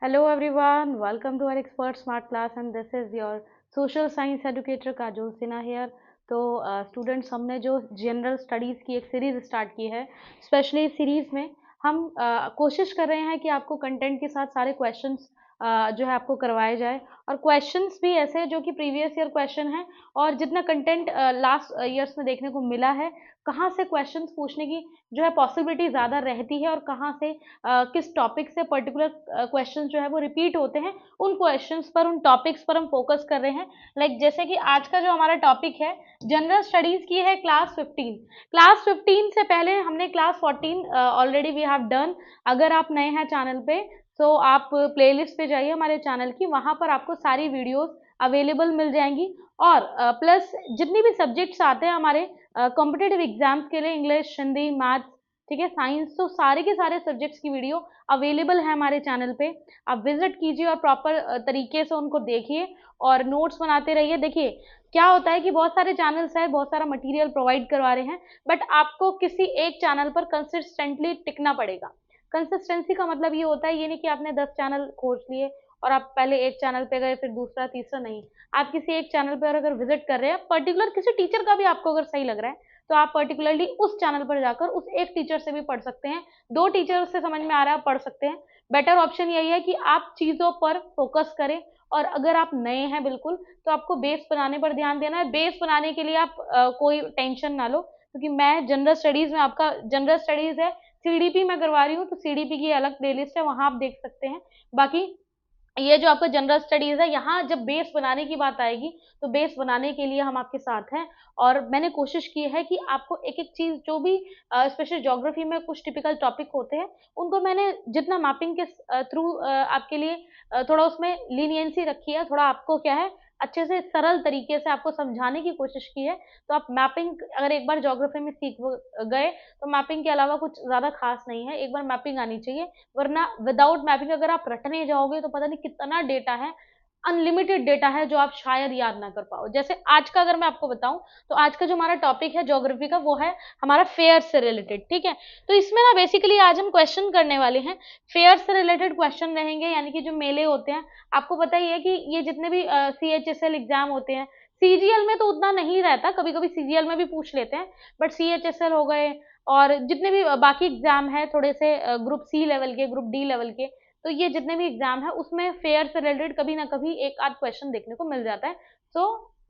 Hello everyone, welcome to our expert smart class and this is your social science educator Kajol Sinha here। तो students हमने जो general studies की एक series start की है, स्पेशली इस सीरीज़ में हम कोशिश कर रहे हैं कि आपको कंटेंट के साथ सारे क्वेश्चंस जो है आपको करवाए जाए और क्वेश्चंस भी ऐसे जो कि प्रीवियस ईयर क्वेश्चन हैं और जितना कंटेंट लास्ट ईयर्स में देखने को मिला है, कहाँ से क्वेश्चंस पूछने की जो है पॉसिबिलिटी ज़्यादा रहती है और कहाँ से किस टॉपिक से पर्टिकुलर क्वेश्चन जो है वो रिपीट होते हैं, उन क्वेश्चंस पर, उन टॉपिक्स पर हम फोकस कर रहे हैं। लाइक जैसे कि आज का जो हमारा टॉपिक है जनरल स्टडीज की है क्लास 15 से पहले हमने class 14 already we have done. अगर आप नए हैं चैनल पे तो आप प्लेलिस्ट पे जाइए हमारे चैनल की, वहां पर आपको सारी वीडियोस अवेलेबल मिल जाएंगी और प्लस जितनी भी सब्जेक्ट्स आते हैं हमारे कॉम्पिटेटिव एग्जाम्स के लिए, इंग्लिश, हिंदी, मैथ्स, ठीक है, साइंस, तो सारे के सारे सब्जेक्ट्स की वीडियो अवेलेबल है हमारे चैनल पे। आप विजिट कीजिए और प्रॉपर तरीके से उनको देखिए और नोट्स बनाते रहिए। देखिए क्या होता है कि बहुत सारे चैनल्स हैं, बहुत सारा मटेरियल प्रोवाइड करवा रहे हैं, बट आपको किसी एक चैनल पर कंसिस्टेंटली टिकना पड़ेगा। कंसिस्टेंसी का मतलब ये होता है, ये नहीं कि आपने 10 चैनल खोज लिए और आप पहले एक चैनल पे गए फिर दूसरा तीसरा, नहीं। आप किसी एक चैनल पर अगर विजिट कर रहे हैं, पर्टिकुलर किसी टीचर का भी आपको अगर सही लग रहा है तो आप पर्टिकुलरली उस चैनल पर जाकर उस एक टीचर से भी पढ़ सकते हैं। 2 टीचर से समझ में आ रहा है, आप पढ़ सकते हैं। बेटर ऑप्शन यही है कि आप चीजों पर फोकस करें और अगर आप नए हैं बिल्कुल तो आपको बेस बनाने पर ध्यान देना है। बेस बनाने के लिए आप कोई टेंशन ना लो, क्योंकि मैं जनरल स्टडीज में, आपका जनरल स्टडीज है, सीडीपी में करवा रही हूँ, तो सीडीपी की अलग प्लेलिस्ट है, वहां आप देख सकते हैं। बाकी ये जो आपका जनरल स्टडीज है, यहाँ जब बेस बनाने की बात आएगी तो बेस बनाने के लिए हम आपके साथ हैं और मैंने कोशिश की है कि आपको एक एक चीज जो भी स्पेशल ज्योग्राफी में कुछ टिपिकल टॉपिक होते हैं उनको मैंने जितना मैपिंग के थ्रू आपके लिए थोड़ा उसमें लीनियंसी रखी है, थोड़ा आपको क्या है अच्छे से सरल तरीके से आपको समझाने की कोशिश की है। तो आप मैपिंग अगर एक बार ज्योग्राफी में सीख गए तो मैपिंग के अलावा कुछ ज्यादा खास नहीं है, एक बार मैपिंग आनी चाहिए, वरना विदाउट मैपिंग अगर आप रटने जाओगे तो पता नहीं कितना डेटा है, अनलिमिटेड डेटा है जो आप शायद याद ना कर पाओ। जैसे आज का अगर मैं आपको बताऊं तो आज का जो हमारा टॉपिक है ज्योग्राफी का वो है हमारा फेयर से रिलेटेड, ठीक है। तो इसमें ना बेसिकली आज हम क्वेश्चन करने वाले हैं, फेयर से रिलेटेड क्वेश्चन रहेंगे, यानी कि जो मेले होते हैं, आपको पता ही है कि ये जितने भी CHSL एग्जाम होते हैं, सीजीएल में तो उतना नहीं रहता, कभी कभी सीजीएल में भी पूछ लेते हैं, बट CHSL हो गए और जितने भी बाकी एग्जाम है थोड़े से ग्रुप सी लेवल के, ग्रुप डी लेवल के, तो ये जितने भी एग्जाम है उसमें फेयर से रिलेटेड कभी ना कभी एक आध क्वेश्चन देखने को मिल जाता है। So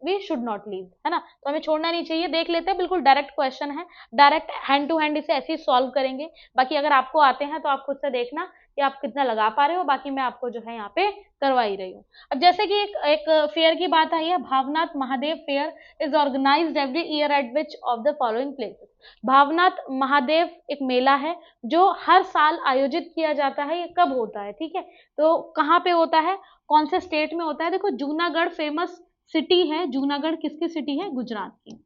we should not leave, है ना, तो हमें छोड़ना नहीं चाहिए। देख लेते हैं, बिल्कुल डायरेक्ट क्वेश्चन है, डायरेक्ट हैंड टू हैंड इसे ऐसे ही सॉल्व करेंगे। बाकी अगर आपको आते हैं तो आप खुद से देखना कि आप कितना लगा पा रहे हो, बाकी मैं आपको जो है यहाँ पे करवा ही रही हूँ। अब जैसे कि एक फेयर की बात आई है, Bhavnath Mahadev fair is organized every year at which of the following places. Bhavnath Mahadev एक मेला है जो हर साल आयोजित किया जाता है। ये कब होता है, ठीक है, तो कहाँ पे होता है, कौन से स्टेट में होता है? देखो जूनागढ़ फेमस सिटी है, जूनागढ़ किसकी सिटी है? गुजरात की,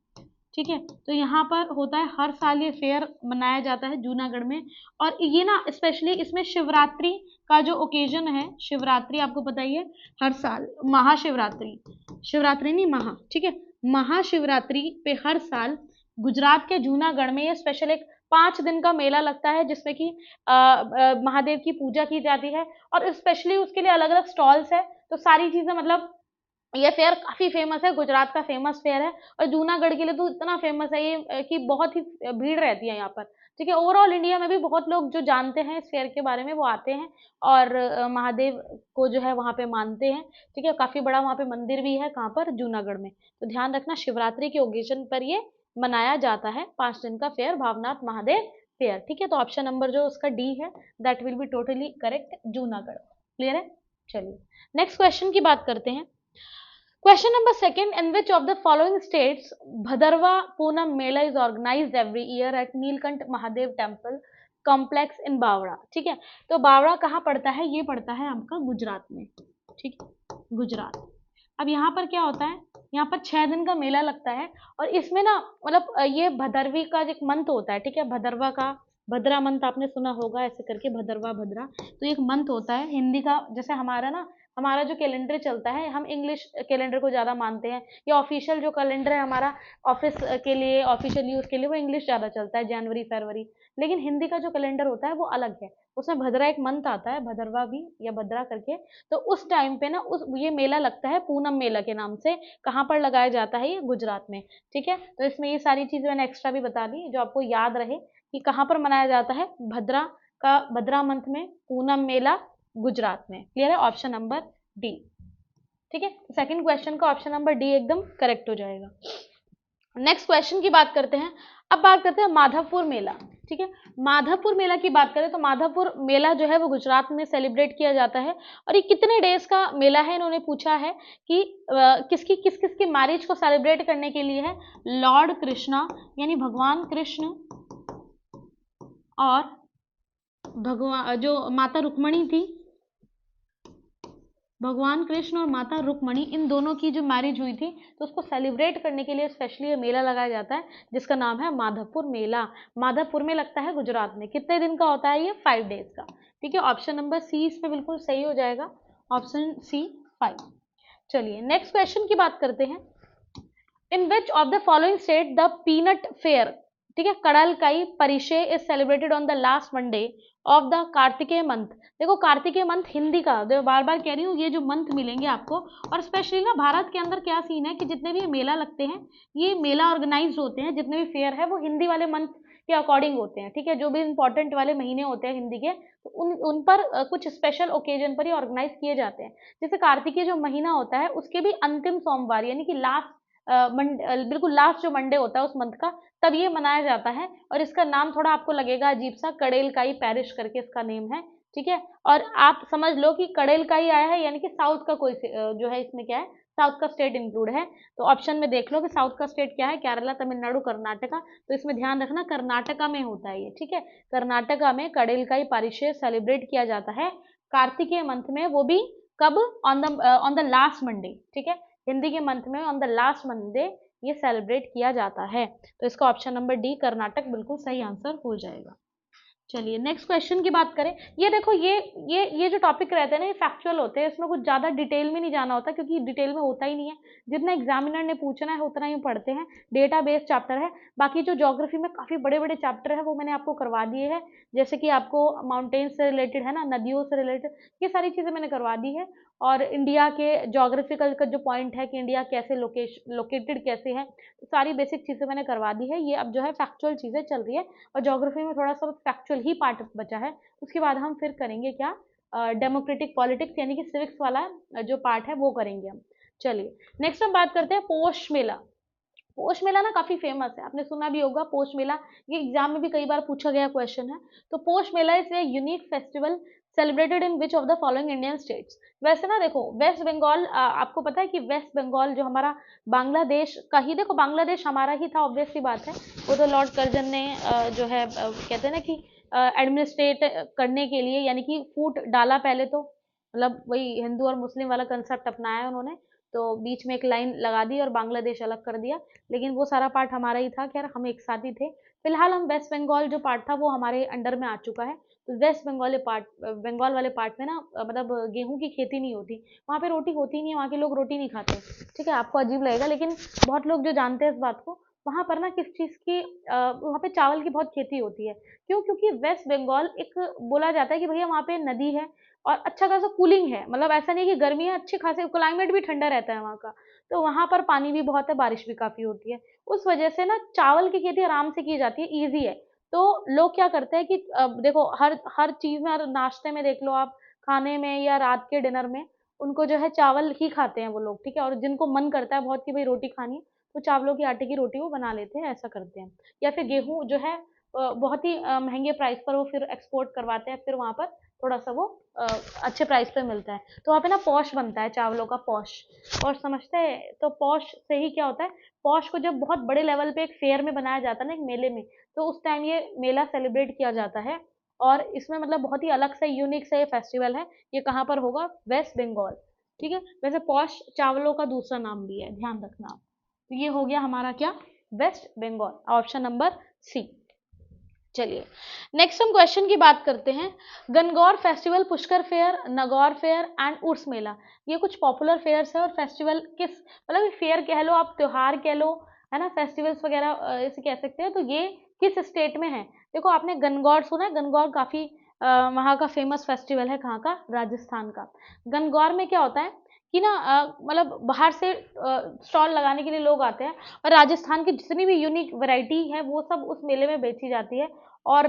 ठीक है। तो यहाँ पर होता है हर साल, ये फेयर मनाया जाता है जूनागढ़ में। और ये ना स्पेशली इसमें शिवरात्रि का जो ओकेजन है, शिवरात्रि आपको पता ही है, हर साल महाशिवरात्रि, शिवरात्रि नहीं महा, ठीक है, महाशिवरात्रि पे हर साल गुजरात के जूनागढ़ में ये स्पेशल एक 5 दिन का मेला लगता है जिसमें कि महादेव की पूजा की जाती है और स्पेशली उसके लिए अलग अलग स्टॉल्स है। तो सारी चीजें मतलब ये फेयर काफी फेमस है, गुजरात का फेमस फेयर है और जूनागढ़ के लिए तो इतना फेमस है ये कि बहुत ही भीड़ रहती है यहाँ पर, ठीक है। ओवरऑल इंडिया में भी बहुत लोग जो जानते हैं इस फेयर के बारे में वो आते हैं और महादेव को जो है वहाँ पे मानते हैं, ठीक है। काफी बड़ा वहाँ पे मंदिर भी है, कहाँ पर? जूनागढ़ में। तो ध्यान रखना शिवरात्रि के ओकेजन पर ये मनाया जाता है 5 दिन का फेयर, भावनाथ महादेव फेयर, ठीक है। तो ऑप्शन नंबर जो उसका डी है that will be totally correct, Junagadh. Clear है? चलिए नेक्स्ट क्वेश्चन की बात करते हैं। Question number second, in which of the following states Bhadarwa Poonam Mela is organized every year at Neelkant Mahadev Temple Complex in बावड़ा, ठीक है। तो बावड़ा कहाँ पड़ता है? ये पड़ता है आपका गुजरात में, ठीक है, गुजरात। अब यहाँ पर क्या होता है, यहाँ पर 6 दिन का मेला लगता है और इसमें ना मतलब ये भदरवी का एक मंथ होता है, ठीक है, भदरवा का भद्रा मंथ आपने सुना होगा ऐसे करके, भद्रवा भद्रा। तो एक मंथ होता है हिंदी का, जैसे हमारा ना, हमारा जो कैलेंडर चलता है, हम इंग्लिश कैलेंडर को ज़्यादा मानते हैं, या ऑफिशियल जो कैलेंडर है हमारा ऑफिस के लिए, ऑफिशियल यूज़ के लिए, वो इंग्लिश ज़्यादा चलता है, जनवरी फरवरी। लेकिन हिंदी का जो कैलेंडर होता है वो अलग है, उसमें भद्रा एक मंथ आता है, भद्रवा भी या भद्रा करके। तो उस टाइम पे ना उस ये मेला लगता है पूनम मेला के नाम से। कहाँ पर लगाया जाता है? ये गुजरात में। ठीक है, तो इसमें ये सारी चीज़ें मैंने एक्स्ट्रा भी बता दी जो आपको याद रहे कि कहाँ पर मनाया जाता है। भद्रा मंथ में पूनम मेला, गुजरात में। क्लियर है? Option number D. ठीक है, सेकंड क्वेश्चन का ऑप्शन नंबर डी एकदम करेक्ट हो जाएगा। नेक्स्ट क्वेश्चन की बात करते हैं। अब बात करते हैं माधवपुर मेला। ठीक है, माधवपुर मेला की बात करें तो माधवपुर मेला जो है वो गुजरात में सेलिब्रेट किया जाता है। और ये कितने डेज का मेला है, इन्होंने पूछा है कि किस किस की मैरिज को सेलिब्रेट करने के लिए है। लॉर्ड कृष्णा यानी भगवान कृष्ण और भगवान जो माता रुक्मणी थी, भगवान कृष्ण और माता रुक्मणी, इन दोनों की जो मैरिज हुई थी, तो उसको सेलिब्रेट करने के लिए स्पेशली ये मेला लगाया जाता है जिसका नाम है माधवपुर मेला। माधवपुर में लगता है गुजरात में। कितने दिन का होता है ये? 5 डेज का। ठीक है, ऑप्शन नंबर सी इसमें बिल्कुल सही हो जाएगा, ऑप्शन सी 5। चलिए नेक्स्ट क्वेश्चन की बात करते हैं। In which of the following state the peanut fair, ठीक है, Kadalekai Parishe is celebrated on the last Monday of the Kartikeya month. देखो कार्तिकेय मंथ हिंदी का, देखो बार बार कह रही हूँ, ये जो मंथ मिलेंगे आपको, और स्पेशली ना भारत के अंदर क्या सीन है कि जितने भी मेला लगते हैं, ये मेला ऑर्गेनाइज होते हैं, जितने भी फेयर है वो हिंदी वाले मंथ के अकॉर्डिंग होते हैं। ठीक है, जो भी इंपॉर्टेंट वाले महीने होते हैं हिंदी के, तो उन पर कुछ स्पेशल ओकेजन पर ही ऑर्गेनाइज किए जाते हैं। जैसे कार्तिकेय जो महीना होता है उसके भी अंतिम सोमवार यानी कि लास्ट बिल्कुल लास्ट जो मंडे होता है उस मंथ का, तब ये मनाया जाता है। और इसका नाम थोड़ा आपको लगेगा अजीब सा, कड़ेलकाई पैरिश करके इसका नेम है। ठीक है, और आप समझ लो कि कड़ेलकाई आया है यानी कि साउथ का कोई जो है, इसमें क्या है, साउथ का स्टेट इंक्लूड है। तो ऑप्शन में देख लो कि साउथ का स्टेट क्या है, केरला, तमिलनाडु, कर्नाटका। तो इसमें ध्यान रखना कर्नाटका में होता है ये। ठीक है, कर्नाटका में कड़ेलकाई पारिशे सेलिब्रेट किया जाता है कार्तिकेय मंथ में, वो भी कब? On the last Monday. ठीक है, हिंदी के मंथ में ऑन द लास्ट मंडे ये सेलिब्रेट किया जाता है। तो इसका ऑप्शन नंबर डी कर्नाटक बिल्कुल सही आंसर हो जाएगा। चलिए नेक्स्ट क्वेश्चन की बात करें। ये देखो, ये जो टॉपिक रहते हैं ना, ये फैक्चुअल होते हैं, इसमें कुछ ज़्यादा डिटेल में नहीं जाना होता क्योंकि डिटेल में होता ही नहीं है। जितना एग्जामिनर ने पूछना है उतना ही पढ़ते हैं। डेटा बेस चैप्टर है, बाकी जो ज्योग्राफी में काफ़ी बड़े बड़े चैप्टर है वो मैंने आपको करवा दिए हैं। जैसे कि आपको माउंटेन से रिलेटेड है ना, नदियों से रिलेटेड, ये सारी चीज़ें मैंने करवा दी है। और इंडिया के ज्योग्राफिकल का जो पॉइंट है कि इंडिया कैसे लोकेटेड कैसे है, तो सारी बेसिक चीज़ें मैंने करवा दी है। ये अब जो है फैक्चुअल चीज़ें चल रही है, और ज्योग्राफी में थोड़ा सा फैक्चुअल ही पार्ट बचा है। उसके बाद हम फिर करेंगे क्या, डेमोक्रेटिक पॉलिटिक्स यानी कि सिविक्स वाला जो पार्ट है वो करेंगे हम। चलिए नेक्स्ट हम बात करते हैं पोष मेला। पोष मेला ना काफी फेमस है, आपने सुना भी होगा पोष मेला, ये एग्जाम में भी कई बार पूछा गया क्वेश्चन है। तो Poush Mela is a unique festival celebrated in which of the following Indian states. वैसे ना देखो, वेस्ट बंगाल, आपको पता है कि वेस्ट बंगाल जो हमारा बांग्लादेश का ही, देखो बांग्लादेश हमारा ही था, ऑब्वियस सी बात है। वो तो लॉर्ड कर्जन ने जो है कहते हैं ना कि एडमिनिस्ट्रेट करने के लिए, यानी कि फूट डाला पहले तो, मतलब वही हिंदू और मुस्लिम वाला कंसेप्ट अपनाया है उन्होंने। तो बीच में एक लाइन लगा दी और बांग्लादेश अलग कर दिया, लेकिन वो सारा पार्ट हमारा ही था। खैर हम एक साथ ही थे। फिलहाल हम वेस्ट बंगाल जो पार्ट था वो हमारे अंडर में आ चुका है। तो वेस्ट बंगाल पार्ट, बंगाल वाले पार्ट में ना मतलब गेहूं की खेती नहीं होती, वहाँ पे रोटी होती नहीं है, वहाँ के लोग रोटी नहीं खाते। ठीक है, आपको अजीब लगेगा लेकिन बहुत लोग जो जानते हैं इस बात को, वहाँ पर ना किस चीज़ की वहाँ पे चावल की बहुत खेती होती है। क्यों? क्योंकि वेस्ट बंगाल एक, बोला जाता है कि भैया वहाँ पे नदी है और अच्छा खासा कूलिंग है, मतलब ऐसा नहीं कि गर्मी है, अच्छे खासे क्लाइमेट भी ठंडा रहता है वहाँ का। तो वहाँ पर पानी भी बहुत है, बारिश भी काफ़ी होती है। उस वजह से ना चावल की खेती आराम से की जाती है, ईज़ी है। तो लोग क्या करते हैं कि देखो हर हर चीज़ में, हर नाश्ते में देख लो आप, खाने में या रात के डिनर में, उनको जो है चावल ही खाते हैं वो लोग। ठीक है, और जिनको मन करता है बहुत कि भाई रोटी खानी है, तो चावलों की आटे की रोटी वो बना लेते हैं, ऐसा करते हैं। या फिर गेहूँ जो है बहुत ही महंगे प्राइस पर वो फिर एक्सपोर्ट करवाते हैं, फिर वहाँ पर थोड़ा सा वो अ, अच्छे प्राइस पे मिलता है। तो वहाँ पे ना पॉश बनता है चावलों का, पॉश। पॉश समझते हैं? तो पॉश से ही क्या होता है, पॉश को जब बहुत बड़े लेवल पे एक फेयर में बनाया जाता है ना, एक मेले में, तो उस टाइम ये मेला सेलिब्रेट किया जाता है। और इसमें मतलब बहुत ही अलग से यूनिक से ये फेस्टिवल है। ये कहाँ पर होगा? वेस्ट बंगाल। ठीक है, वैसे पॉश चावलों का दूसरा नाम भी है, ध्यान रखना आप। तो ये हो गया हमारा क्या, West Bengal, option number C. चलिए नेक्स्ट हम क्वेश्चन की बात करते हैं। Gangaur festival, Pushkar fair, Nagaur fair and Urs mela, ये कुछ पॉपुलर फेयर्स है और फेस्टिवल किस, मतलब फेयर कह लो आप, त्योहार कह लो, है ना, फेस्टिवल्स वगैरह इसे कह सकते हैं। तो ये किस स्टेट में है? देखो आपने गणगौर सुना है, गणगौर काफी वहाँ का फेमस फेस्टिवल है, कहाँ का? राजस्थान का। गणगौर में क्या होता है कि ना मतलब बाहर से स्टॉल लगाने के लिए लोग आते हैं और राजस्थान की जितनी भी यूनिक वैरायटी है वो सब उस मेले में बेची जाती है। और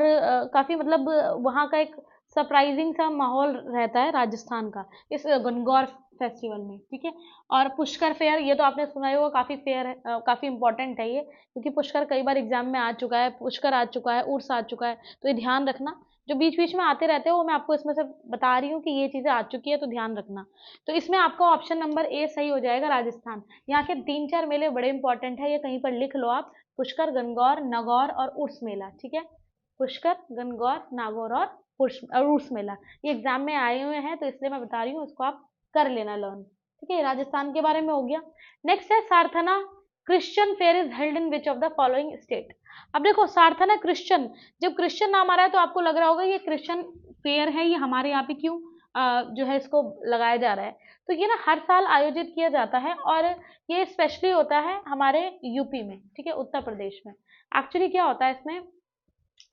काफ़ी मतलब वहाँ का एक सरप्राइजिंग सा माहौल रहता है राजस्थान का इस गणगौर फेस्टिवल में, ठीक है। और पुष्कर फेयर, ये तो आपने सुना ही होगा, काफ़ी फेयर है, काफ़ी इंपॉर्टेंट है ये, क्योंकि पुष्कर कई बार एग्जाम में आ चुका है, पुष्कर आ चुका है, उर्स आ चुका है, तो ये ध्यान रखना। जो बीच बीच में आते रहते हैं वो मैं आपको इसमें से बता रही हूँ कि ये चीज़ें आ चुकी है, तो ध्यान रखना। तो इसमें आपका ऑप्शन नंबर ए सही हो जाएगा, राजस्थान। यहाँ के 3-4 मेले बड़े इंपॉर्टेंट है, ये कहीं पर लिख लो आप, पुष्कर, गणगौर, नगौर और उर्स मेला, ठीक है। पुष्कर, गणगौर, नागौर और उर्स मेला, ये एग्जाम में आए हुए हैं, तो इसलिए मैं बता रही हूँ, इसको आप कर लेना लर्न, ठीक है। राजस्थान के बारे में हो गया। नेक्स्ट है Sardhana Christian fair is held in which of the following state. अब देखो सारथना क्रिश्चियन, जब क्रिश्चियन नाम आ रहा है तो आपको लग रहा होगा ये क्रिश्चियन फेयर है, ये हमारे यहाँ पे क्यों जो है इसको लगाया जा रहा है। तो ये ना हर साल आयोजित किया जाता है और ये स्पेशली होता है हमारे यूपी में, ठीक है, उत्तर प्रदेश में। एक्चुअली क्या होता है इसमें,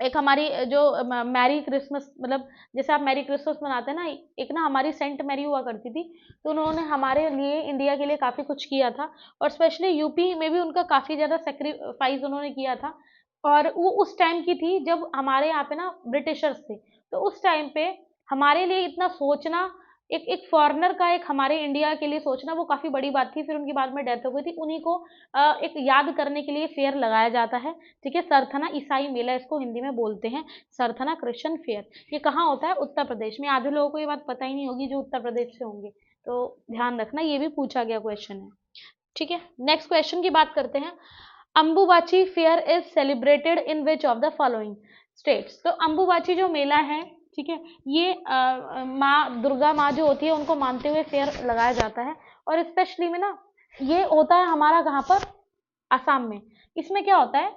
एक हमारी जो मैरी क्रिसमस, मतलब जैसे आप मैरी क्रिसमस मनाते हैं ना, एक ना हमारी सेंट मैरी हुआ करती थी, तो उन्होंने हमारे लिए, इंडिया के लिए काफ़ी कुछ किया था। और स्पेशली यूपी में भी उनका काफ़ी ज़्यादा सेक्रीफाइस उन्होंने किया था। और वो उस टाइम की थी जब हमारे यहाँ पे ना ब्रिटिशर्स थे, तो उस टाइम पे हमारे लिए इतना सोचना, एक एक फॉरेनर का एक हमारे इंडिया के लिए सोचना, वो काफ़ी बड़ी बात थी। फिर उनकी बाद में डेथ हो गई थी, उन्हीं को एक याद करने के लिए फेयर लगाया जाता है, ठीक है। सरथना ईसाई मेला इसको हिंदी में बोलते हैं, सरथना क्रिश्चियन फेयर। ये कहाँ होता है? उत्तर प्रदेश में। आधे लोगों को ये बात पता ही नहीं होगी जो उत्तर प्रदेश से होंगे, तो ध्यान रखना, ये भी पूछा गया क्वेश्चन है, ठीक है। नेक्स्ट क्वेश्चन की बात करते हैं। Ambubachi fair is celebrated in which of the following states. तो अंबुबाची जो मेला है, ठीक है, ये माँ दुर्गा माँ जो होती है उनको मानते हुए फेयर लगाया जाता है। और स्पेशली में ना ये होता है हमारा कहाँ पर? आसाम में। इसमें क्या होता है,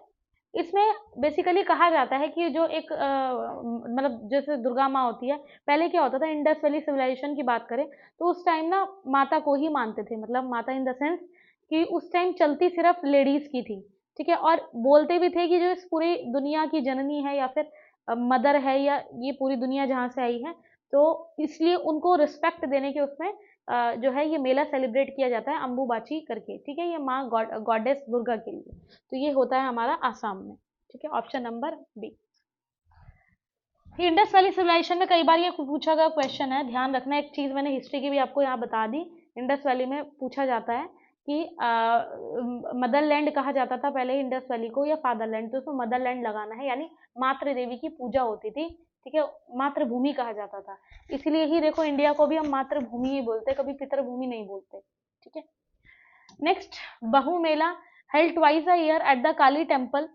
इसमें बेसिकली कहा जाता है कि जो एक मतलब जैसे दुर्गा माँ होती है, पहले क्या होता था, इंडस वैली सिविलाइजेशन की बात करें तो उस टाइम ना माता को ही मानते थे, मतलब माता इन द सेंस कि उस टाइम चलती सिर्फ लेडीज की थी, ठीक है। और बोलते भी थे कि जो इस पूरी दुनिया की जननी है या फिर मदर है, या ये पूरी दुनिया जहाँ से आई है, तो इसलिए उनको रिस्पेक्ट देने के उसमें जो है ये मेला सेलिब्रेट किया जाता है अंबुबाची करके, ठीक है। ये माँ गॉडेस दुर्गा के लिए, तो ये होता है हमारा आसाम में, ठीक है। Option number B. Indus valley civilization में कई बार ये पूछा गया क्वेश्चन है, ध्यान रखना। एक चीज मैंने हिस्ट्री की भी आपको यहाँ बता दी, इंडस वैली में पूछा जाता है कि मदरलैंड कहा जाता था पहले इंडस वैली को या फादरलैंड, तो उसमें मदरलैंड लगाना है, यानी मातृ देवी की पूजा होती थी, ठीक है। मातृभूमि कहा जाता था, इसीलिए ही देखो इंडिया को भी हम मातृभूमि ही बोलते, कभी पितृभूमि नहीं बोलते, ठीक है। Next, Bahu Mela held twice a year at the Kali temple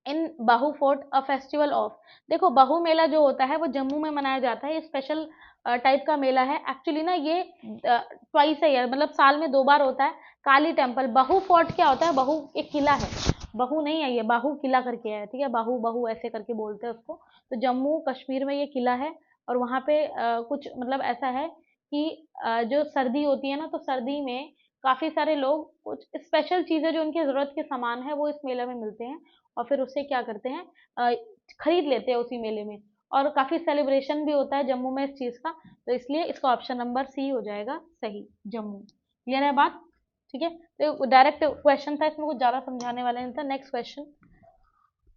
in Bahu fort a festival of. देखो बाहू मेला जो होता है वो जम्मू में मनाया जाता है, ये स्पेशल टाइप का मेला है। एक्चुअली ना ये ट्वाइस अ ईयर, मतलब साल में 2 बार होता है। काली टेम्पल, बाहू फोर्ट क्या होता है? बाहू एक किला है, बाहू नहीं है ये, बाहू किला करके है, ठीक है। बाहू बाहू ऐसे करके बोलते हैं उसको। तो जम्मू कश्मीर में ये किला है और वहाँ पे कुछ मतलब ऐसा है कि जो सर्दी होती है ना, तो सर्दी में काफी सारे लोग, कुछ स्पेशल चीजें जो उनकी जरूरत के सामान है वो इस मेले में मिलते हैं और फिर उसे क्या करते हैं, खरीद लेते हैं उसी मेले में। और काफी सेलिब्रेशन भी होता है जम्मू में इस चीज का, तो इसलिए इसका ऑप्शन नंबर सी हो जाएगा सही, जम्मू। क्लियर है बात? ठीक है, तो डायरेक्ट क्वेश्चन था, इसमें कुछ ज्यादा समझाने वाला नहीं था। Next question,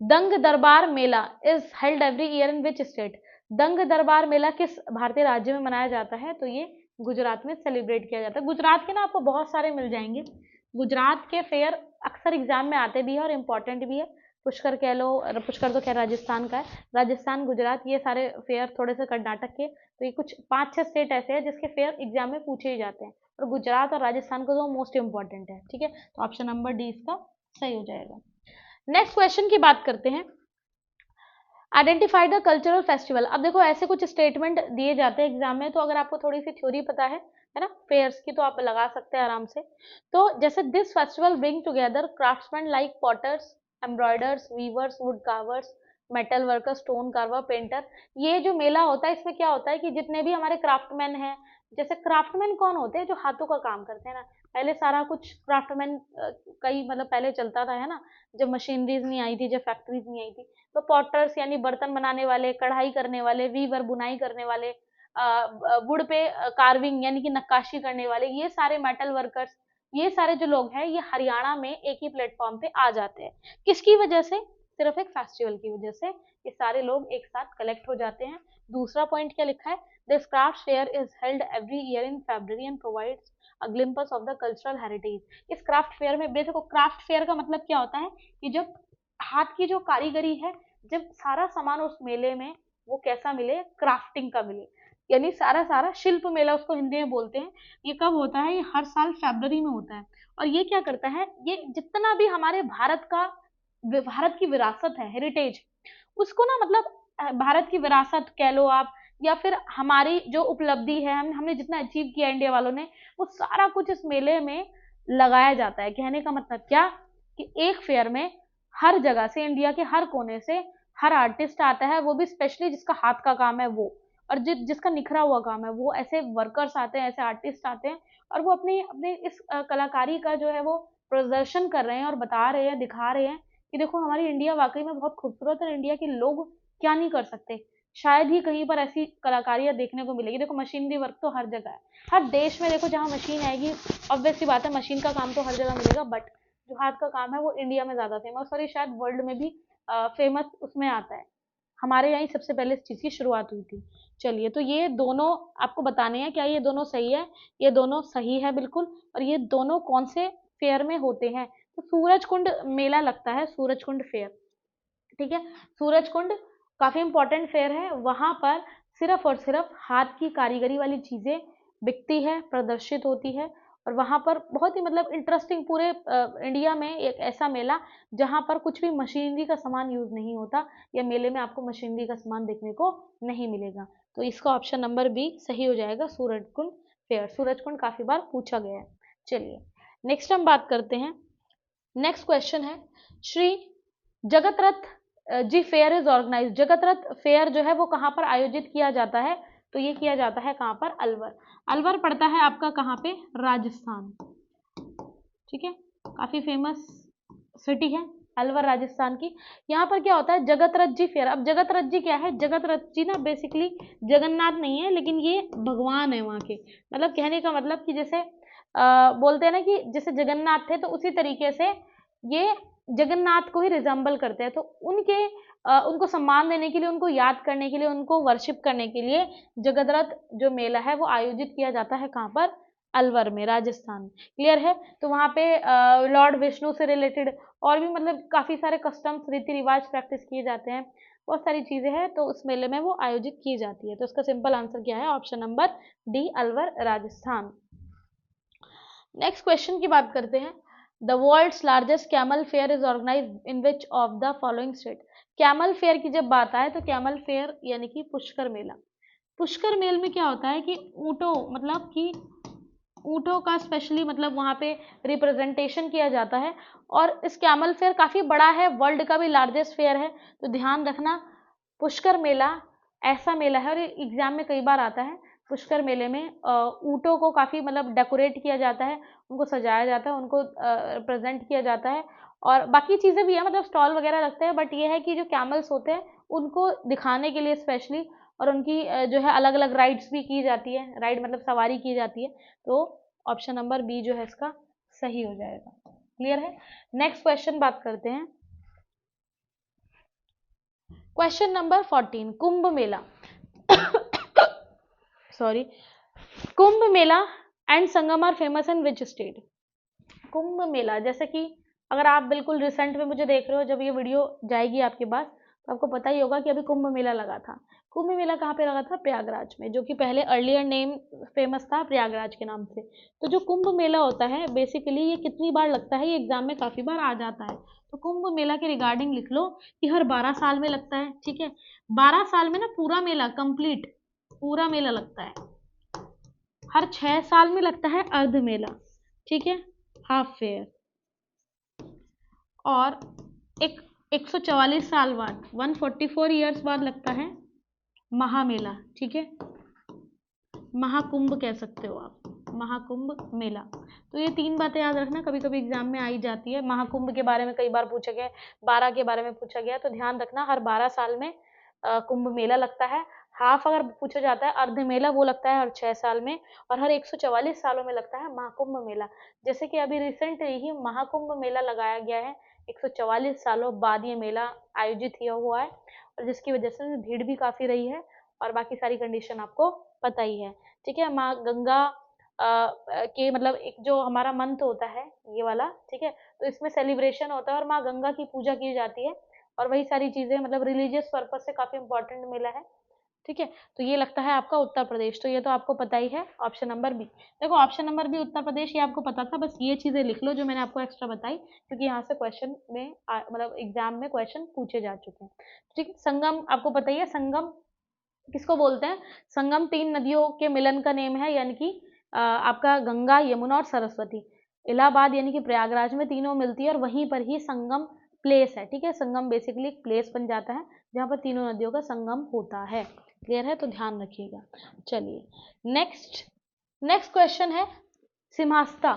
Dang Darbar Mela is held every year in which state. Dang Darbar मेला किस भारतीय राज्य में मनाया जाता है? तो ये गुजरात में सेलिब्रेट किया जाता है। गुजरात के ना आपको बहुत सारे मिल जाएंगे, गुजरात के फेयर अक्सर एग्जाम में आते भी है और इम्पोर्टेंट भी है। पुष्कर कह लो, पुष्कर तो खैर राजस्थान का है, राजस्थान, गुजरात, ये सारे फेयर, थोड़े से कर्नाटक के, तो ये कुछ 5-6 स्टेट ऐसे हैं जिसके फेयर एग्जाम में पूछे ही जाते हैं, और गुजरात और राजस्थान को तो मोस्ट इंपॉर्टेंट है, ठीक है। तो ऑप्शन नंबर डी इसका सही हो जाएगा। नेक्स्ट क्वेश्चन की बात करते हैं, आइडेंटिफाई द कल्चरल फेस्टिवल। अब देखो ऐसे कुछ स्टेटमेंट दिए जाते हैं एग्जाम में, तो अगर आपको थोड़ी सी थ्योरी पता है ना, फेयर्स की, तो आप लगा सकते हैं आराम से। तो जैसे this festival bring together craftsman like potters, embroiderers, weavers, wood carvers, metal worker, stone carver, painter. ये जो मेला होता है इसमें क्या होता है कि जितने भी हमारे क्राफ्टमैन हैं, जैसे क्राफ्टमैन कौन होते हैं, जो हाथों का काम करते हैं ना, पहले सारा कुछ क्राफ्टमैन कई मतलब पहले चलता था, है ना, जब मशीनरीज नहीं आई थी, जब फैक्ट्रीज नहीं आई थी, तो पॉटर्स यानी बर्तन बनाने वाले, कढ़ाई करने वाले, वीवर बुनाई करने वाले, वुड पे कार्विंग यानी कि नक्काशी करने वाले, ये सारे मेटल वर्कर्स, ये सारे जो लोग हैं ये हरियाणा में एक ही प्लेटफॉर्म पे आ जाते हैं। किसकी वजह से? सिर्फ एक फेस्टिवल की वजह से ये सारे लोग एक साथ कलेक्ट हो जाते हैं। दूसरा पॉइंट क्या लिखा है? This craft fair is held every year in February and provides a glimpse of the cultural heritage. इस क्राफ्ट फेयर में देखो, क्राफ्ट फेयर का मतलब क्या होता है कि जब हाथ की जो कारीगरी है, जब सारा सामान उस मेले में वो कैसा मिले, क्राफ्टिंग का मिले, यानी सारा सारा शिल्प मेला उसको हिंदी में बोलते हैं। ये कब होता है? ये हर साल फरवरी में होता है। और ये क्या करता है, ये जितना भी हमारे भारत की विरासत है, हेरिटेज, उसको ना मतलब भारत की विरासत कह लो आप, या फिर हमारी जो उपलब्धि है, हमने जितना अचीव किया इंडिया वालों ने, वो सारा कुछ इस मेले में लगाया जाता है। कहने का मतलब क्या कि एक फेयर में हर जगह से, इंडिया के हर कोने से हर आर्टिस्ट आता है, वो भी स्पेशली जिसका हाथ का काम है वो, और जिसका निखरा हुआ काम है वो, ऐसे वर्कर्स आते हैं, ऐसे आर्टिस्ट आते हैं, और वो अपने अपने इस कलाकारी का जो है वो प्रदर्शन कर रहे हैं और बता रहे हैं, दिखा रहे हैं कि देखो हमारी इंडिया वाकई में बहुत खूबसूरत है, इंडिया के लोग क्या नहीं कर सकते। शायद ही कहीं पर ऐसी कलाकारियां देखने को मिलेगी। देखो मशीनरी वर्क तो हर जगह है, हर देश में देखो जहाँ मशीन आएगी, ऑब्वियस सी बात है मशीन का काम तो हर जगह मिलेगा, बट जो हाथ का काम है वो इंडिया में ज्यादा फेमस, और ये शायद वर्ल्ड में भी फेमस उसमें आता है। हमारे यहाँ ही सबसे पहले इस चीज की शुरुआत हुई थी। चलिए, तो ये दोनों आपको बताने हैं, क्या ये दोनों सही है? ये दोनों सही है बिल्कुल। और ये दोनों कौन से फेयर में होते हैं? तो सूरज कुंड मेला लगता है, सूरज कुंड फेयर, ठीक है। सूरज कुंड काफी इंपॉर्टेंट फेयर है, वहां पर सिर्फ और सिर्फ हाथ की कारीगरी वाली चीजें बिकती है, प्रदर्शित होती है। और वहां पर बहुत ही मतलब इंटरेस्टिंग, पूरे इंडिया में एक ऐसा मेला जहां पर कुछ भी मशीनरी का सामान यूज नहीं होता, या मेले में आपको मशीनरी का सामान देखने को नहीं मिलेगा। तो इसका ऑप्शन नंबर बी सही हो जाएगा, सूरज कुंड फेयर। सूरज कुंड काफी बार पूछा गया है। चलिए, नेक्स्ट हम बात करते हैं। नेक्स्ट क्वेश्चन है, श्री जगत रथ जी फेयर इज ऑर्गेनाइज। जगत रथ फेयर जो है वो कहाँ पर आयोजित किया जाता है? तो ये किया जाता है कहाँ पर? अलवर। अलवर पड़ता है आपका कहाँ पे? राजस्थान, ठीक है। काफी फेमस सिटी है अलवर, राजस्थान की। यहाँ पर क्या होता है? जगत रथ जी फेयर। अब जगत रथ जी क्या है? जगत रथ जी ना बेसिकली जगन्नाथ नहीं है, लेकिन ये भगवान है वहाँ के। मतलब कहने का मतलब कि जैसे बोलते हैं ना कि जैसे जगन्नाथ थे, तो उसी तरीके से ये जगन्नाथ को ही रिजेंबल करते हैं। तो उनको सम्मान देने के लिए, उनको याद करने के लिए, उनको वर्शिप करने के लिए जगत रथ जो मेला है वो आयोजित किया जाता है कहाँ पर? अलवर में, राजस्थान। क्लियर है? तो वहाँ पे लॉर्ड विष्णु से रिलेटेड और भी मतलब काफी सारे कस्टम्स, रीति रिवाज प्रैक्टिस किए जाते हैं, बहुत सारी चीजें हैं, तो उस मेले में वो आयोजित की जाती है। तो इसका सिंपल आंसर क्या है? Option number D, Alwar, Rajasthan. Next question की बात करते हैं। The world's largest camel fair is organize in which of the following state. Camel fair की जब बात आए तो कैमल फेयर यानी कि पुष्कर मेला। पुष्कर मेल में क्या होता है कि ऊँटों, मतलब कि ऊँटों का स्पेशली मतलब वहाँ पे रिप्रेजेंटेशन किया जाता है। और इस कैमल फेयर काफ़ी बड़ा है, वर्ल्ड का भी लार्जेस्ट फेयर है। तो ध्यान रखना, पुष्कर मेला ऐसा मेला है, और ये एग्जाम में कई बार आता है। पुष्कर मेले में ऊँटों को काफ़ी मतलब डेकोरेट किया जाता है, उनको सजाया जाता है, उनको प्रेजेंट किया जाता है, और बाकी चीज़ें भी है, मतलब स्टॉल वगैरह लगते हैं। बट ये है कि जो कैमल्स होते हैं उनको दिखाने के लिए स्पेशली, और उनकी जो है अलग अलग राइड्स भी की जाती है, राइड मतलब सवारी की जाती है। तो ऑप्शन नंबर बी जो है इसका सही हो जाएगा। क्लियर है? नेक्स्ट क्वेश्चन बात करते हैं। Question number 14, Kumbh Mela sorry, Kumbh Mela and Sangam are famous in which state. Kumbh Mela, जैसे कि अगर आप बिल्कुल रिसेंट में मुझे देख रहे हो, जब ये वीडियो जाएगी आपके पास तो आपको पता ही होगा कि अभी कुंभ मेला लगा था। कुंभ मेला कहाँ पे लगा था? प्रयागराज में, जो कि पहले अर्लियर नेम फेमस था प्रयागराज के नाम से। तो जो कुंभ मेला होता है बेसिकली ये कितनी बार लगता है? ये एग्जाम में काफी बार आ जाता है। तो कुंभ मेला के रिगार्डिंग लिख लो कि हर 12 साल में लगता है, ठीक है। 12 साल में ना पूरा मेला कंप्लीट, पूरा मेला लगता है। हर 6 साल में लगता है अर्ध मेला, ठीक है, हाफ फेयर। और एक 144 साल बाद, 144 ईयर्स बाद लगता है महामेला, ठीक है, महाकुंभ कह सकते हो आप, महाकुंभ मेला। तो ये 3 बातें याद रखना, कभी कभी एग्जाम में आई जाती है। महाकुंभ के बारे में कई बार पूछा गया है, 12 के बारे में पूछा गया, तो ध्यान रखना हर 12 साल में कुंभ मेला लगता है। हाफ अगर पूछा जाता है अर्ध मेला, वो लगता है हर 6 साल में, और हर 144 सालों में लगता है महाकुंभ मेला। जैसे कि अभी रिसेंटली ही महाकुंभ मेला लगाया गया है, 144 सालों बाद ये मेला आयोजित किया हुआ है, और जिसकी वजह से भीड़ भी काफी रही है, और बाकी सारी कंडीशन आपको पता ही है, ठीक है। माँ गंगा के मतलब एक जो हमारा मंथ होता है ये वाला, ठीक है, तो इसमें सेलिब्रेशन होता है और माँ गंगा की पूजा की जाती है, और वही सारी चीजें मतलब रिलीजियस पर्पज से काफी इंपॉर्टेंट मेला है, ठीक है। तो ये लगता है आपका उत्तर प्रदेश, तो ये तो आपको पता ही है, ऑप्शन नंबर बी। देखो option number B Uttar Pradesh, ये आपको पता था, बस ये चीजें लिख लो जो मैंने आपको एक्स्ट्रा बताई, क्योंकि यहाँ से क्वेश्चन में मतलब एग्जाम में क्वेश्चन पूछे जा चुके हैं, ठीक है। संगम आपको पता ही है, संगम किसको बोलते हैं, संगम 3 नदियों के मिलन का नेम है, यानी कि आपका गंगा, यमुना और सरस्वती। इलाहाबाद यानी कि प्रयागराज में तीनों मिलती है, और वहीं पर ही संगम प्लेस है, ठीक है। संगम बेसिकली एक प्लेस बन जाता है जहाँ पर तीनों नदियों का संगम होता है, क्लियर है, तो ध्यान रखिएगा। चलिए नेक्स्ट, नेक्स्ट क्वेश्चन है सिम्हास्ता।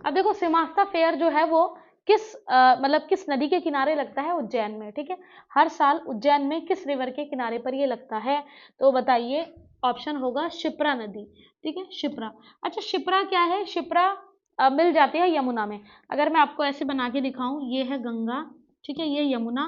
अब देखो सिम्हास्ता फेयर जो है वो किस मतलब किस नदी के किनारे लगता है, उज्जैन में, ठीक है। हर साल उज्जैन में किस रिवर के किनारे पर ये लगता है, तो बताइए, ऑप्शन होगा शिप्रा नदी, ठीक है, शिप्रा। अच्छा शिप्रा क्या है, शिप्रा मिल जाती है यमुना में। अगर मैं आपको ऐसे बना के दिखाऊं, ये है गंगा, ठीक है, ये यमुना,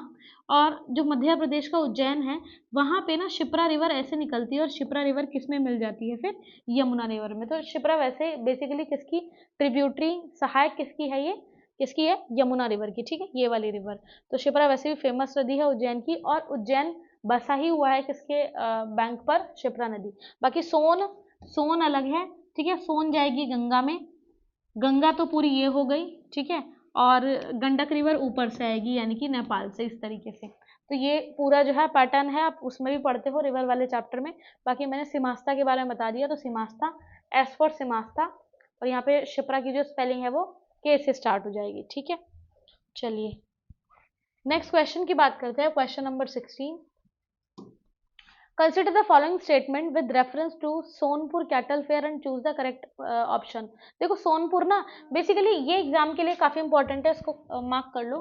और जो मध्य प्रदेश का उज्जैन है वहां पे ना शिप्रा रिवर ऐसे निकलती है, और शिप्रा रिवर किस में मिल जाती है फिर, यमुना रिवर में। तो शिप्रा वैसे बेसिकली किसकी ट्रिब्यूटरी, सहायक किसकी है, ये किसकी है, यमुना रिवर की, ठीक है, ये वाली रिवर। तो शिप्रा वैसे भी फेमस नदी है उज्जैन की, और उज्जैन बसा ही हुआ है किसके बैंक पर, शिप्रा नदी। बाकी सोन, सोन अलग है, ठीक है, सोन जाएगी गंगा में, गंगा तो पूरी ये हो गई, ठीक है, और गंडक रिवर ऊपर से आएगी यानी कि नेपाल से, इस तरीके से। तो ये पूरा जो है पैटर्न है, आप उसमें भी पढ़ते हो रिवर वाले चैप्टर में। बाकी मैंने सिमास्ता के बारे में बता दिया, तो सिमास्ता, एस फॉर सिमास्ता, और यहाँ पे शिप्रा की जो स्पेलिंग है वो के से स्टार्ट हो जाएगी, ठीक है। चलिए नेक्स्ट क्वेश्चन की बात करते हैं, question number 16। Consider the following statement with reference to Sonpur cattle fair and choose the correct option. देखो सोनपुर ना बेसिकली ये एग्जाम के लिए काफी इंपॉर्टेंट है, इसको मार्क कर लो।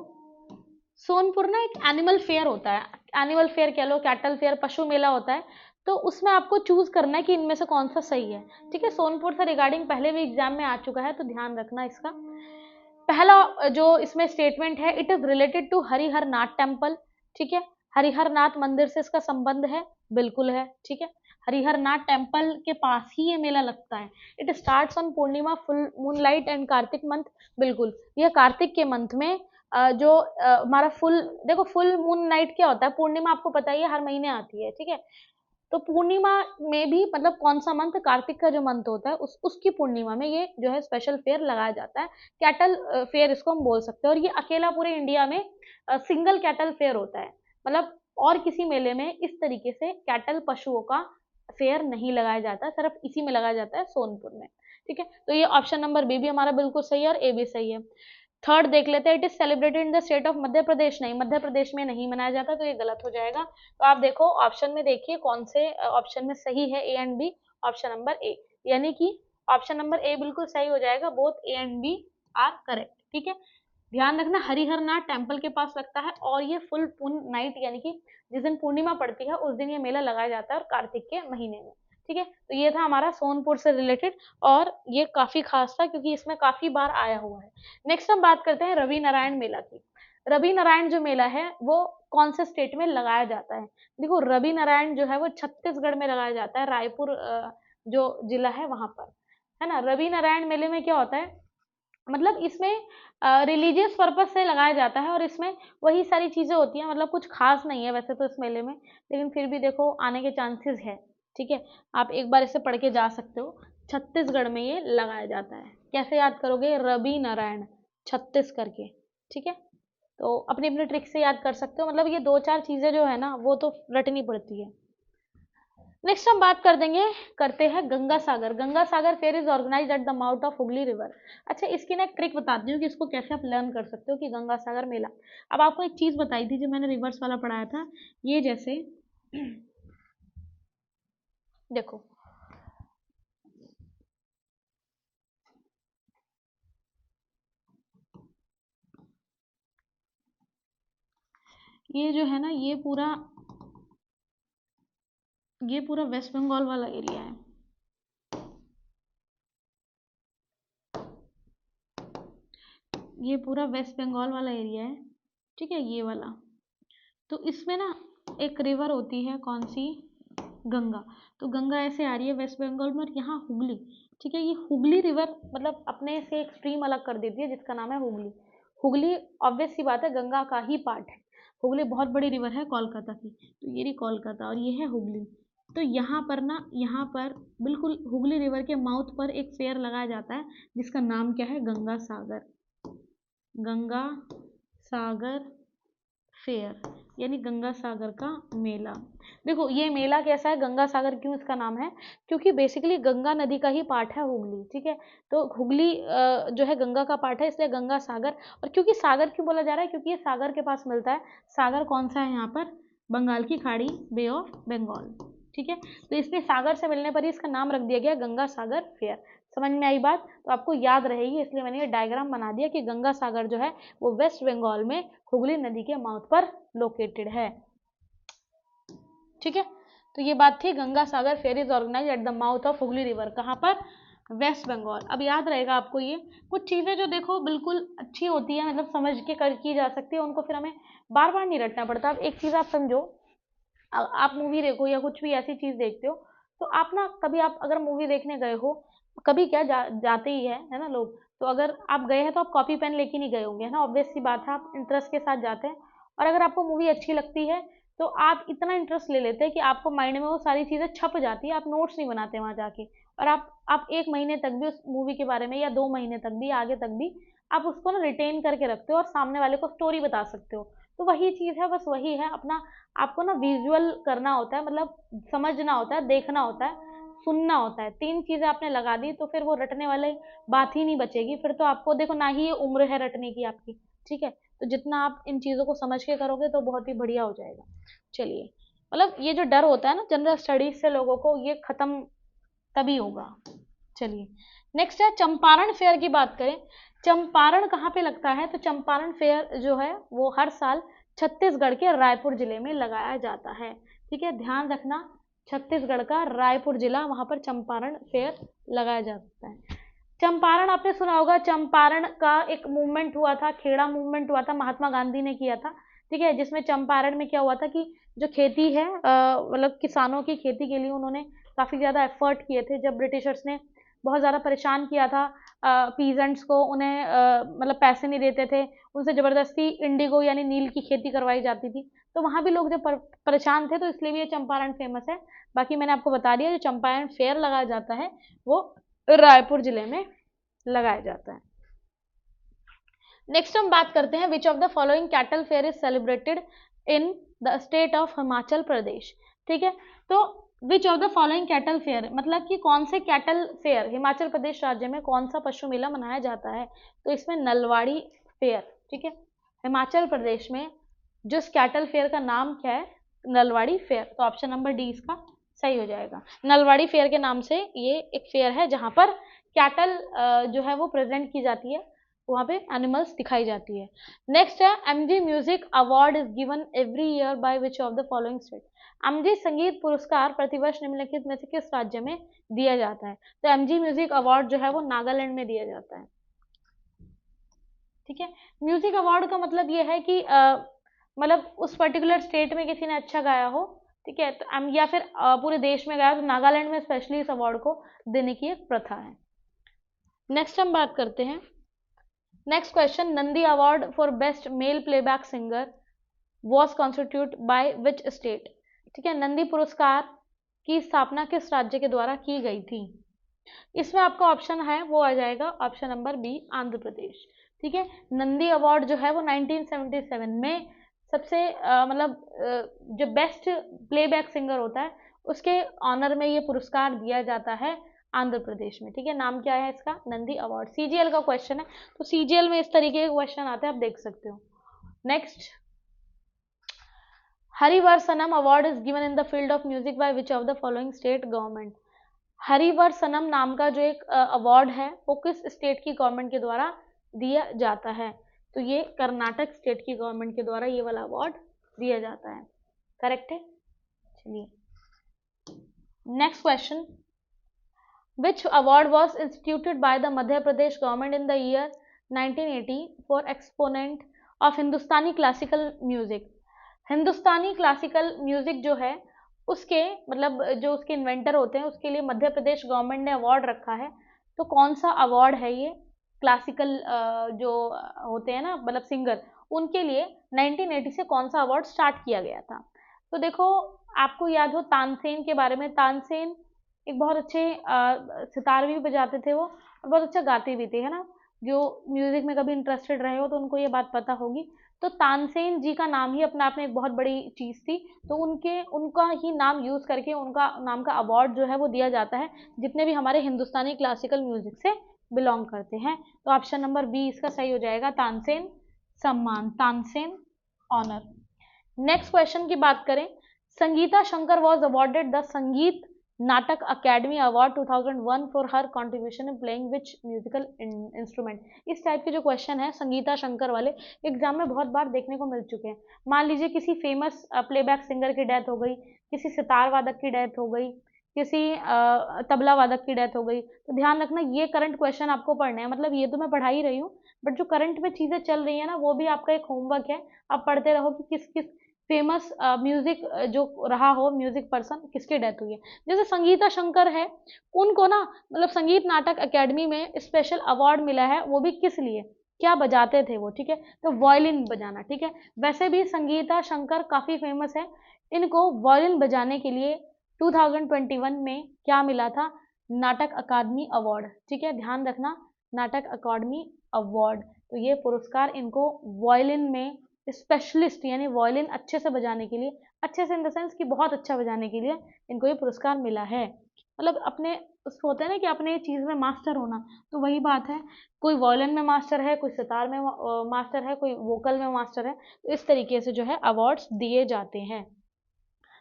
सोनपुर ना एक एनिमल फेयर होता है, एनिमल फेयर कह लो, कैटल फेयर, पशु मेला होता है, तो उसमें आपको चूज करना है कि इनमें से कौन सा सही है, ठीक है। सोनपुर से रिगार्डिंग पहले भी एग्जाम में आ चुका है, तो ध्यान रखना इसका। पहला जो इसमें स्टेटमेंट है, it is related to Harihar Nath temple, ठीक है, हरिहर नाथ मंदिर से इसका संबंध है, बिल्कुल है, ठीक है। हरिहर नाथ टेम्पल के पास ही ये मेला लगता है। It starts on Purnima, full moonlight and Kartik month, बिल्कुल ये कार्तिक के मंथ में जो हमारा फुल, देखो फुल मून नाइट क्या होता है, पूर्णिमा आपको पता ही है हर महीने आती है, ठीक है। तो पूर्णिमा में भी मतलब कौन सा मंथ, कार्तिक का जो मंथ होता है उसकी पूर्णिमा में ये जो है स्पेशल फेयर लगाया जाता है, कैटल फेयर इसको हम बोल सकते हैं। और ये अकेला पूरे इंडिया में सिंगल कैटल फेयर होता है, मतलब और किसी मेले में इस तरीके से कैटल पशुओं का फेयर नहीं लगाया जाता, सिर्फ इसी में लगाया जाता है, सोनपुर में, ठीक है। तो ये ऑप्शन नंबर बी भी हमारा बिल्कुल सही है, और ए भी सही है। थर्ड देख लेते हैं, it is celebrated in the state of Madhya Pradesh, नहीं मध्य प्रदेश में नहीं मनाया जाता, तो ये गलत हो जाएगा। तो आप देखो ऑप्शन में देखिए कौन से ऑप्शन में सही है, A and B, option number A, यानी कि ऑप्शन नंबर ए बिल्कुल सही हो जाएगा, both A and B are correct, ठीक है। ध्यान रखना हरिहर नाथ टेम्पल के पास लगता है, और ये फुल मून नाइट यानी कि जिस दिन पूर्णिमा पड़ती है उस दिन ये मेला लगाया जाता है, और कार्तिक के महीने में, ठीक है। तो ये था हमारा सोनपुर से रिलेटेड, और ये काफी खास था क्योंकि इसमें काफी बार आया हुआ है। नेक्स्ट हम बात करते हैं रवि नारायण मेला की। रवि नारायण जो मेला है वो कौन से स्टेट में लगाया जाता है, देखो रवि नारायण जो है वो छत्तीसगढ़ में लगाया जाता है, रायपुर जो जिला है वहां पर, है ना। रवि नारायण मेले में क्या होता है, मतलब इसमें रिलीजियस पर्पज से लगाया जाता है, और इसमें वही सारी चीजें होती हैं, मतलब कुछ खास नहीं है वैसे तो इस मेले में, लेकिन फिर भी देखो आने के चांसेस है, ठीक है। आप एक बार इसे पढ़ के जा सकते हो, छत्तीसगढ़ में ये लगाया जाता है। कैसे याद करोगे, रवि नारायण छत्तीस करके, ठीक है। तो अपनी अपनी ट्रिक से याद कर सकते हो, मतलब ये 2-4 चीजें जो है ना वो तो रटनी पड़ती है। नेक्स्ट हम बात करते हैं Ganga Sagar. Ganga Sagar fair is organised at the mouth of Hooghly river. अच्छा, इसकी ना एक ट्रिक बताती हूँ कि इसको कैसे आप लर्न कर सकते हो कि गंगा सागर मेला। अब आपको एक चीज बताई थी जो मैंने रिवर्स वाला पढ़ाया था, ये जैसे देखो, ये जो है ना, ये पूरा वेस्ट बंगाल वाला एरिया है। ये पूरा वेस्ट बंगाल वाला एरिया है, ठीक है, ये वाला। तो इसमें ना एक रिवर होती है, कौन सी, गंगा। तो गंगा ऐसे आ रही है वेस्ट बंगाल में, और यहाँ हुगली, ठीक है, ये हुगली रिवर मतलब अपने से एक स्ट्रीम अलग कर देती है जिसका नाम है हुगली। हुगली ऑब्वियस सी बात है गंगा का ही पार्ट है। हुगली बहुत बड़ी रिवर है कोलकाता की, तो ये रही कोलकाता और ये है हुगली। तो यहाँ पर ना, यहाँ पर बिल्कुल हुगली रिवर के माउथ पर एक फेयर लगाया जाता है जिसका नाम क्या है, गंगा सागर। गंगा सागर फेयर, यानी गंगा सागर का मेला। देखो ये मेला कैसा है, गंगा सागर क्यों इसका नाम है, क्योंकि बेसिकली गंगा नदी का ही पार्ट है हुगली, ठीक है। तो हुगली जो है गंगा का पार्ट है, इसलिए गंगा सागर। और क्योंकि सागर क्यों बोला जा रहा है, क्योंकि ये सागर के पास मिलता है। सागर कौन सा है यहाँ पर, बंगाल की खाड़ी, बे ऑफ बंगाल, ठीक है। तो इसलिए सागर से मिलने पर ही इसका नाम रख दिया गया गंगा सागर फेयर। समझ में आई बात, तो आपको याद रहेगी, इसलिए मैंने ये डायग्राम बना दिया कि गंगा सागर जो है वो वेस्ट बंगाल में हुगली नदी के माउथ पर लोकेटेड है, ठीक है। तो ये बात थी, Ganga Sagar fair is organise at the mouth of Hooghly river, कहाँ पर, वेस्ट बंगाल। अब याद रहेगा आपको ये कुछ चीज़ें जो देखो बिल्कुल अच्छी होती है, मतलब समझ के कर की जा सकती है, उनको फिर हमें बार बार नहीं रटना पड़ता। अब एक चीज़ आप समझो, आप मूवी देखो या कुछ भी ऐसी चीज़ देखते हो, तो आप ना कभी आप अगर मूवी देखने गए हो, कभी क्या जाते ही है ना लोग, तो अगर आप गए हैं तो आप कॉपी पेन लेके नहीं गए होंगे, है ना, ऑब्वियस सी बात है, आप इंटरेस्ट के साथ जाते हैं। और अगर आपको मूवी अच्छी लगती है तो आप इतना इंटरेस्ट ले लेते हैं कि आपको माइंड में वो सारी चीज़ें छप जाती है, आप नोट्स नहीं बनाते वहाँ जाके। और आप 1 महीने तक भी उस मूवी के बारे में, या 2 महीने तक भी, आगे तक भी आप उसको ना रिटेन करके रखते हो और सामने वाले को स्टोरी बता सकते हो। तो वही चीज़ है, बस वही है अपना, आपको ना विजुअल करना होता है, मतलब समझना होता है, देखना होता है, सुनना होता है। 3 चीजें आपने लगा दी तो फिर वो रटने वाले बात ही नहीं बचेगी, फिर तो आपको देखो ना ही ये उम्र है रटने की आपकी, ठीक है। तो जितना आप इन चीजों को समझ के करोगे तो बहुत ही बढ़िया हो जाएगा। चलिए, मतलब ये जो डर होता है ना जनरल स्टडीज से लोगों को, ये खत्म तभी होगा। चलिए, नेक्स्ट है चंपारण फेयर की बात करें। चंपारण कहाँ पे लगता है, तो चंपारण फेयर जो है वो हर साल छत्तीसगढ़ के रायपुर जिले में लगाया जाता है, ठीक है, ध्यान रखना, छत्तीसगढ़ का रायपुर जिला, वहां पर चंपारण फेयर लगाया जाता है। चंपारण आपने सुना होगा, चंपारण का एक मूवमेंट हुआ था, खेड़ा मूवमेंट हुआ था, महात्मा गांधी ने किया था, ठीक है, जिसमें चंपारण में क्या हुआ था कि जो खेती है, मतलब किसानों की खेती के लिए उन्होंने काफी ज्यादा एफर्ट किए थे, जब ब्रिटिशर्स ने बहुत ज़्यादा परेशान किया था पीजेंट्स को, उन्हें मतलब पैसे नहीं देते थे, उनसे ज़बरदस्ती इंडिगो यानी नील की खेती करवाई जाती थी। तो वहाँ भी लोग जब परेशान थे, तो इसलिए भी ये चंपारण फेमस है। बाकी मैंने आपको बता दिया, जो चंपारण फेयर लगाया जाता है वो रायपुर जिले में लगाया जाता है। नेक्स्ट हम बात करते हैं, which of the following cattle fair is celebrated in the state of Himachal Pradesh, ठीक है। तो which of the following cattle fair, मतलब कि कौन से कैटल फेयर हिमाचल प्रदेश राज्य में कौन सा पशु मेला मनाया जाता है, तो इसमें नलवाड़ी फेयर, ठीक है, हिमाचल प्रदेश में जिस कैटल फेयर का नाम क्या है, नलवाड़ी फेयर, तो ऑप्शन नंबर डी इसका सही हो जाएगा। नलवाड़ी फेयर के नाम से ये एक फेयर है जहां पर कैटल जो है वो प्रेजेंट की जाती है, वहां पे एनिमल्स दिखाई जाती है। नेक्स्ट है, MG music award is given every year by which of the following state. MG संगीत पुरस्कार प्रतिवर्ष निम्नलिखित में से किस राज्य में दिया जाता है, तो एमजी म्यूजिक अवार्ड जो है वो नागालैंड में दिया जाता है, ठीक है। म्यूजिक अवार्ड का मतलब ये है कि मतलब उस पर्टिकुलर स्टेट में किसी ने अच्छा गाया हो, ठीक है, तो या फिर पूरे देश में गाया, तो नागालैंड में स्पेशली इस अवार्ड को देने की एक प्रथा है। नेक्स्ट हम बात करते हैं, next question, Nandi award for best male playback singer was constitute by which state, ठीक है, नंदी पुरस्कार की स्थापना किस राज्य के द्वारा की गई थी। इसमें आपका ऑप्शन है वो आ जाएगा option number B, Andhra Pradesh, ठीक है। नंदी अवार्ड जो है वो 1977 में सबसे मतलब जो बेस्ट प्लेबैक सिंगर होता है उसके ऑनर में ये पुरस्कार दिया जाता है आंध्र प्रदेश में। ठीक है, नाम क्या है इसका? नंदी अवार्ड। सीजीएल का क्वेश्चन है, तो सीजीएल में इस तरीके के क्वेश्चन आते हैं, आप देख सकते हो। Next, Harivar Sanam award is given in the field of music by which of the following state government. Harivar Sanam नाम का जो एक अवार्ड है वो किस स्टेट की गवर्नमेंट के द्वारा दिया जाता है? तो ये कर्नाटक स्टेट की गवर्नमेंट के द्वारा ये वाला अवार्ड दिया जाता है। करेक्ट है। चलिए next question, which award was instituted by the Madhya Pradesh government in the year 1980 for exponent of Hindustani classical music। Hindustani classical music जो है उसके मतलब जो उसके इन्वेंटर होते हैं उसके लिए मध्य प्रदेश गवर्नमेंट ने अवार्ड रखा है। तो कौन सा अवार्ड है ये? क्लासिकल जो होते हैं ना मतलब सिंगर, उनके लिए 1980 से कौन सा अवार्ड स्टार्ट किया गया था? तो देखो, आपको याद हो तानसेन के बारे में। तानसेन एक बहुत अच्छे सितार भी बजाते थे वो, और बहुत अच्छा गाते भी थे, है ना। जो म्यूजिक में कभी इंटरेस्टेड रहे हो तो उनको ये बात पता होगी। तो तानसेन जी का नाम ही अपने आप में एक बहुत बड़ी चीज थी, तो उनका ही नाम यूज करके उनका नाम का अवार्ड जो है वो दिया जाता है जितने भी हमारे हिंदुस्तानी क्लासिकल म्यूजिक से बिलोंग करते हैं। तो ऑप्शन नंबर बी इसका सही हो जाएगा, तानसेन सम्मान, तानसेन ऑनर। नेक्स्ट क्वेश्चन की बात करें, Sangeeta Shankar was awarded the संगीत Natak academy award 2001 for her contribution in playing which musical instrument. इस टाइप के जो क्वेश्चन है संगीता शंकर वाले एग्जाम में बहुत बार देखने को मिल चुके हैं। मान लीजिए किसी फेमस प्लेबैक सिंगर की डेथ हो गई, किसी सितार वादक की डेथ हो गई, किसी तबला वादक की डेथ हो गई, तो ध्यान रखना ये करंट क्वेश्चन आपको पढ़ने हैं। मतलब ये तो मैं पढ़ा ही रही हूँ, बट जो करंट में चीजें चल रही है ना वो भी आपका एक होमवर्क है। आप पढ़ते रहो कि किस किस फेमस म्यूजिक जो रहा हो, म्यूजिक पर्सन किसकी डेथ हुई है। जैसे संगीता शंकर है, उनको ना मतलब संगीत नाटक अकेडमी में स्पेशल अवार्ड मिला है, वो भी किस लिए? क्या बजाते थे वो? ठीक है, तो वायलिन बजाना। ठीक है, वैसे भी संगीता शंकर काफी फेमस है, इनको वायलिन बजाने के लिए 2021 में क्या मिला था? नाटक अकादमी अवार्ड। ठीक है, ध्यान रखना, नाटक अकादमी अवार्ड। तो ये पुरस्कार इनको वायलिन में स्पेशलिस्ट यानी वायलिन अच्छे से बजाने के लिए, अच्छे से इन द सेंस कि बहुत अच्छा बजाने के लिए इनको ये पुरस्कार मिला है। मतलब अपने उसको होता है ना कि अपने चीज में मास्टर होना, तो वही बात है। कोई वायलिन में मास्टर है, कोई सितार में मास्टर है, कोई वोकल में मास्टर है, तो इस तरीके से जो है अवार्ड्स दिए जाते हैं।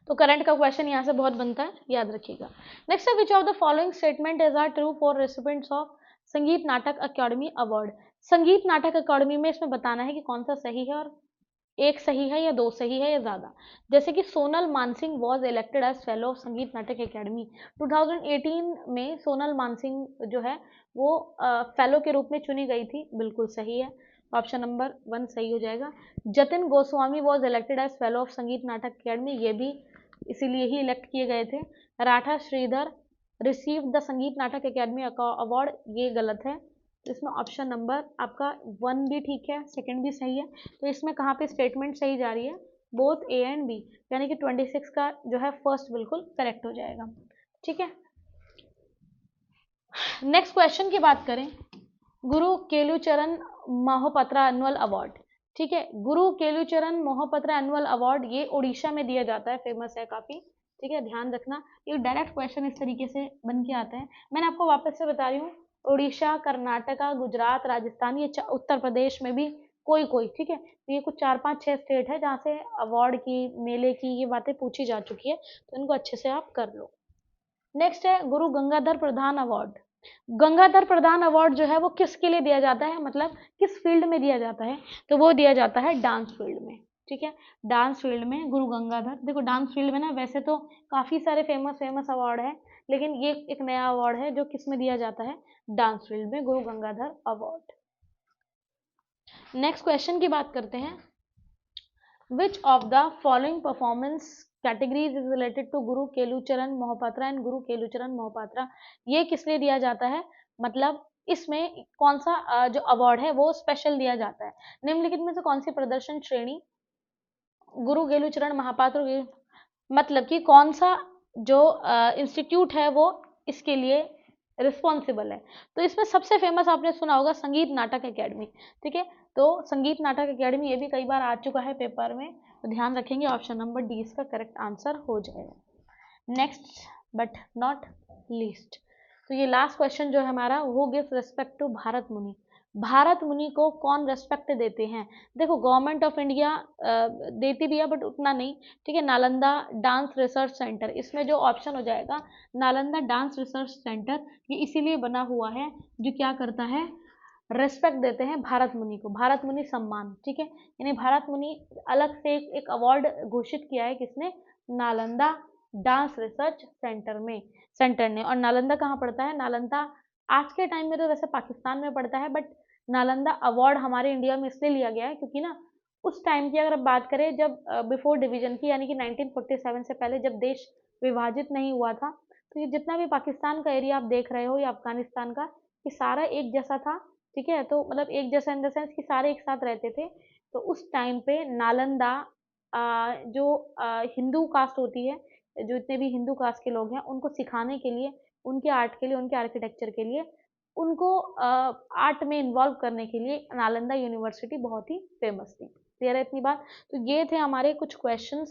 तो करंट का क्वेश्चन यहाँ से बहुत बनता है, याद रखिएगा। नेक्स्ट है, which of the following statement is are true for recipients of Sangeet Natak academy award. संगीत नाटक अकादमी में इसमें बताना है कि कौन सा सही है, और एक सही है या दो सही है या ज्यादा। जैसे कि Sonal Mansingh was elected as fellow of Sangeet Natak academy. 2018 में सोनल मानसिंह जो है वो फेलो के रूप में चुनी गई थी, बिल्कुल सही है, ऑप्शन नंबर 1 सही हो जाएगा। Jatin Goswami was elected as fellow of Sangeet Natak academy, ये भी इसीलिए ही इलेक्ट किए गए थे। राठा श्रीधर रिसीव द संगीत नाटक अकेडमी अवार्ड, ये गलत है। तो इसमें ऑप्शन नंबर आपका 1 भी ठीक है, सेकंड भी सही है। तो इसमें कहाँ पे स्टेटमेंट सही जा रही है? बोथ ए एंड बी, यानी कि 26 का जो है फर्स्ट बिल्कुल करेक्ट हो जाएगा। ठीक है, नेक्स्ट क्वेश्चन की बात करें, गुरु केलुचरण मोहपत्रा एनुअल अवार्ड। ठीक है, गुरु केलुचरण मोहपत्रा एनुअल अवार्ड ये उड़ीसा में दिया जाता है, फेमस है काफी। ठीक है, ध्यान रखना, ये डायरेक्ट क्वेश्चन इस तरीके से बन के आता है। मैंने आपको वापस से बता रही हूँ, उड़ीसा, कर्नाटका, गुजरात, राजस्थान, ये उत्तर प्रदेश में भी कोई कोई, ठीक है, तो ये कुछ 4 5 6 स्टेट है जहाँ से अवार्ड की, मेले की ये बातें पूछी जा चुकी है, तो इनको अच्छे से आप कर लो। नेक्स्ट है गुरु गंगाधर प्रधान अवार्ड। गंगाधर प्रधान अवार्ड जो है वो किसके लिए दिया जाता है, मतलब किस फील्ड में दिया जाता है? तो वो दिया जाता है डांस फील्ड में। ठीक है, डांस फील्ड में गुरु गंगाधर। देखो डांस फील्ड में ना वैसे तो काफी सारे फेमस अवार्ड है, लेकिन ये एक नया अवार्ड है जो किस में दिया जाता है? डांस फील्ड में, गुरु गंगाधर अवार्ड। नेक्स्ट क्वेश्चन की बात करते हैं, which of the following performance categories is related to Guru Kelucharan Mohapatra and गुरु केलुचरण मोहपात्रा। ये किस लिए दिया जाता है, मतलब इसमें कौन सा जो अवार्ड है वो स्पेशल दिया जाता है? निम्नलिखित में से कौन सी प्रदर्शन श्रेणी गुरु केलुचरण महापात्र, मतलब कि कौन सा जो इंस्टीट्यूट है वो इसके लिए रिस्पॉन्सिबल है? तो इसमें सबसे फेमस आपने सुना होगा संगीत नाटक अकेडमी। ठीक है, तो संगीत नाटक अकेडमी ये भी कई बार आ चुका है पेपर में, तो ध्यान रखेंगे, ऑप्शन नंबर डी इसका करेक्ट आंसर हो जाएगा। नेक्स्ट बट नॉट लीस्ट, तो ये लास्ट क्वेश्चन जो है हमारा, वो गिव्स रिस्पेक्ट टू भारत मुनि। भारत मुनि को कौन रेस्पेक्ट देते हैं? देखो गवर्नमेंट ऑफ इंडिया देती भी है बट उतना नहीं, ठीक है। नालंदा डांस रिसर्च सेंटर, इसमें जो ऑप्शन हो जाएगा नालंदा डांस रिसर्च सेंटर, ये इसीलिए बना हुआ है जो क्या करता है, रेस्पेक्ट देते हैं भारत मुनि को, भारत मुनि सम्मान, ठीक है। यानी भारत मुनि अलग से एक अवार्ड घोषित किया है, किसने? नालंदा डांस रिसर्च सेंटर में, सेंटर ने। और नालंदा कहाँ पड़ता है? नालंदा आज के टाइम में तो वैसे पाकिस्तान में पड़ता है, बट नालंदा अवार्ड हमारे इंडिया में इसलिए लिया गया है क्योंकि ना उस टाइम की अगर बात करें, जब बिफोर डिवीजन की, यानी कि 1947 से पहले जब देश विभाजित नहीं हुआ था, तो ये जितना भी पाकिस्तान का एरिया आप देख रहे हो या अफगानिस्तान का, ये सारा एक जैसा था, ठीक है। तो मतलब एक जैसा इन द सेंस कि सारे एक साथ रहते थे। तो उस टाइम पे नालंदा जो हिंदू कास्ट होती है, जो इतने भी हिंदू कास्ट के लोग हैं, उनको सिखाने के लिए, उनके आर्ट के लिए, उनके आर्किटेक्चर के लिए, उनको आर्ट में इन्वॉल्व करने के लिए नालंदा यूनिवर्सिटी बहुत ही फेमस थी। क्लियर है इतनी बात? तो ये थे हमारे कुछ क्वेश्चंस,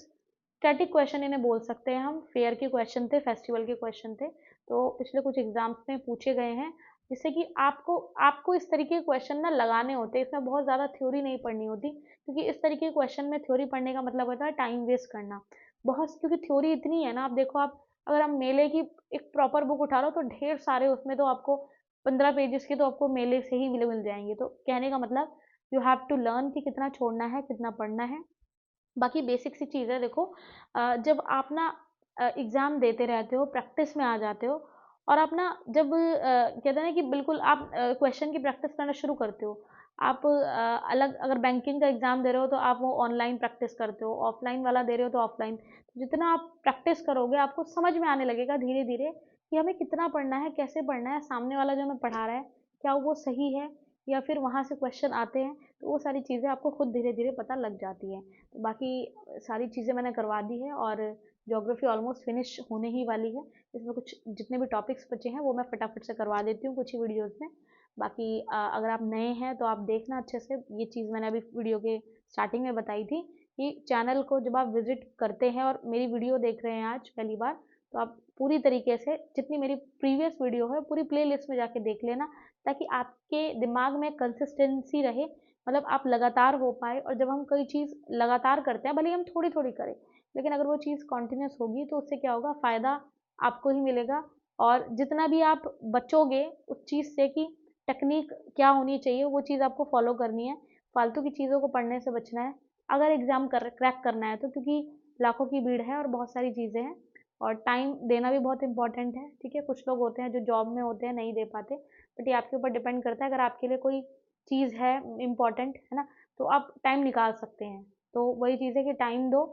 स्टैटिक क्वेश्चन इन्हें बोल सकते हैं हम, फेयर के क्वेश्चन थे, फेस्टिवल के क्वेश्चन थे, तो पिछले कुछ एग्जाम्स में पूछे गए हैं, जिससे कि आपको आपको इस तरीके के क्वेश्चन ना लगाने होते हैं, इसमें बहुत ज़्यादा थ्योरी नहीं पढ़नी होती, क्योंकि इस तरीके के क्वेश्चन में थ्योरी पढ़ने का मतलब होता है टाइम वेस्ट करना बहुत, क्योंकि थ्योरी इतनी है ना, आप देखो, आप अगर हम मेले की एक प्रॉपर बुक उठा लो तो ढेर सारे उसमें, तो आपको 15 पेजेस के तो आपको मेले से ही मिल जाएंगे। तो कहने का मतलब यू हैव टू लर्न कि कितना छोड़ना है, कितना पढ़ना है। बाकी बेसिक सी चीज़ है, देखो जब आप ना एग्ज़ाम देते रहते हो, प्रैक्टिस में आ जाते हो, और आप ना जब कहते हैं ना कि बिल्कुल आप क्वेश्चन की प्रैक्टिस करना शुरू करते हो, आप अलग अगर बैंकिंग का एग्ज़ाम दे रहे हो तो आप वो ऑनलाइन प्रैक्टिस करते हो, ऑफलाइन वाला दे रहे हो तो ऑफलाइन, जितना आप प्रैक्टिस करोगे आपको समझ में आने लगेगा धीरे धीरे कि हमें कितना पढ़ना है, कैसे पढ़ना है, सामने वाला जो हमें पढ़ा रहा है क्या वो सही है, या फिर वहाँ से क्वेश्चन आते हैं, तो वो सारी चीज़ें आपको खुद धीरे धीरे पता लग जाती हैं। तो बाकी सारी चीज़ें मैंने करवा दी है, और ज्योग्राफी ऑलमोस्ट फिनिश होने ही वाली है। इसमें कुछ जितने भी टॉपिक्स बचे हैं वो मैं फटाफट से करवा देती हूँ कुछ ही वीडियोस में। बाकी अगर आप नए हैं तो आप देखना अच्छे से, ये चीज़ मैंने अभी वीडियो के स्टार्टिंग में बताई थी कि चैनल को जब आप विजिट करते हैं और मेरी वीडियो देख रहे हैं आज पहली बार, तो आप पूरी तरीके से जितनी मेरी प्रीवियस वीडियो है पूरी प्ले लिस्ट में जाके देख लेना, ताकि आपके दिमाग में कंसिस्टेंसी रहे, मतलब आप लगातार हो पाए। और जब हम कोई चीज़ लगातार करते हैं, भले ही हम थोड़ी थोड़ी करें, लेकिन अगर वो चीज़ कॉन्टिन्यूस होगी तो उससे क्या होगा, फ़ायदा आपको ही मिलेगा। और जितना भी आप बचोगे उस चीज़ से कि टेक्निक क्या होनी चाहिए, वो चीज़ आपको फॉलो करनी है, फालतू की चीज़ों को पढ़ने से बचना है अगर एग्ज़ाम क्रैक करना है तो, क्योंकि लाखों की भीड़ है और बहुत सारी चीज़ें हैं, और टाइम देना भी बहुत इंपॉर्टेंट है, ठीक है। कुछ लोग होते हैं जो जॉब में होते हैं, नहीं दे पाते, बट ये आपके ऊपर डिपेंड करता है। अगर आपके लिए कोई चीज़ है इम्पॉर्टेंट, है ना, तो आप टाइम निकाल सकते हैं। तो वही चीज़ है कि टाइम दो,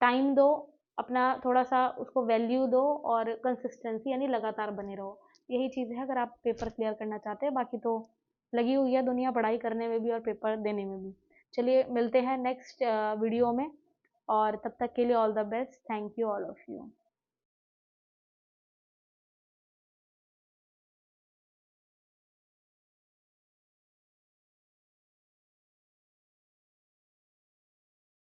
टाइम दो, अपना थोड़ा सा उसको वैल्यू दो, और कंसिस्टेंसी यानी लगातार बने रहो। यही चीज़ है अगर आप पेपर क्लियर करना चाहते हैं। बाकी तो लगी हुई है दुनिया पढ़ाई करने में भी और पेपर देने में भी। चलिए मिलते हैं नेक्स्ट वीडियो में, और तब तक के लिए all the best. Thank you all of you.